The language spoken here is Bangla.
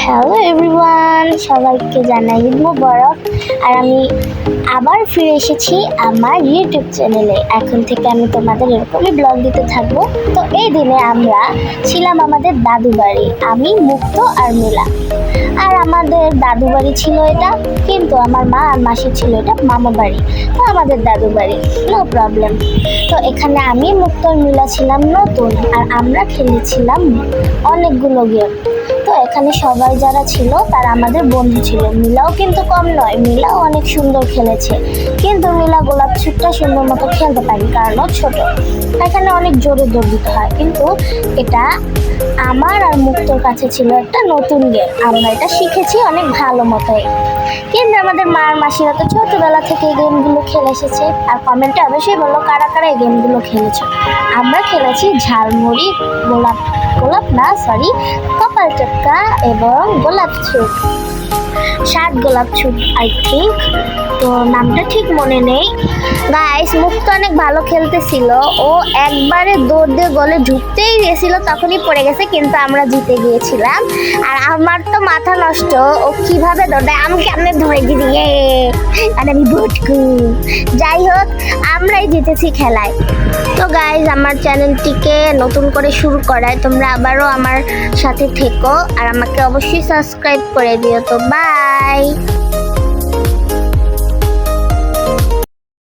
হ্যালো এভরিওয়ান, সবাইকে জানাই ঈদ মোবারক। আর আমি আবার ফিরে এসেছি আমার ইউটিউব চ্যানেলে। এখন থেকে আমি তোমাদের এরকমই ব্লগ দিতে থাকবো। তো এই দিনে আমরা ছিলাম আমাদের দাদু বাড়ি, আমি মুক্ত আর মিলা। আর আমাদের দাদু বাড়ি ছিল এটা, কিন্তু আমার মা আর মাসি ছিল এটা মামা বাড়ি। তো আমাদের দাদু বাড়ি, নো প্রবলেম। তো এখানে আমি মুক্ত আর মিলা ছিলাম নতুন, আর আমরা খেলেছিলাম অনেকগুলো গেম। তো এখানে সবাই যারা ছিল তারা আমাদের বন্ধু ছিল। মিলাও কিন্তু কম নয়, মিলাও অনেক সুন্দর খেলেছে, কিন্তু মিলা গোলাপ ছুটটা সুন্দর মতো খেলতে পারি কারণ ও ছোট। এখানে অনেক জোরে দৌড় দিতে হয়, কিন্তু এটা আমার আর মুক্তর কাছে ছিল একটা নতুন গেম। আমরা এটা শিখেছি অনেক ভালো মতোই, কিন্তু আমাদের মা আর মাসিরা তো ছোটবেলা থেকে এই গেমগুলো খেলে এসেছে। আর কমেন্টে অবশ্যই বলো কারা কারা এই গেমগুলো খেলেছে। আমরা খেলেছি ঝালমুড়ি, গোলাপ গোলাপ না সরি কপাল চক্কা এবং গোলাপ ছুট, 7 গোলাপ ছুট আই থিঙ্ক, তো নামটা ঠিক মনে নেই। গাইস, মুক্ত অনেক ভালো খেলতেছিল, ও একবারে দৌড় দিয়ে গলে ঢুকতেই গিয়েছিল, তখনই পড়ে গেছে, কিন্তু আমরা জিতে গিয়েছিলাম। আর আমার তো মাথা নষ্ট, ও কিভাবে দৌড়ায় আমি কেমনে ধরে দিয়ে, আর আমি ভটকু। যাই হোক, আমরাই জিতেছি খেলায়। তো গাইজ, আমার চ্যানেলটিকে নতুন করে শুরু করায় তোমরা আবারও আমার সাথে থেকো, আর আমাকে অবশ্যই সাবস্ক্রাইব করে দিও। তো বাই।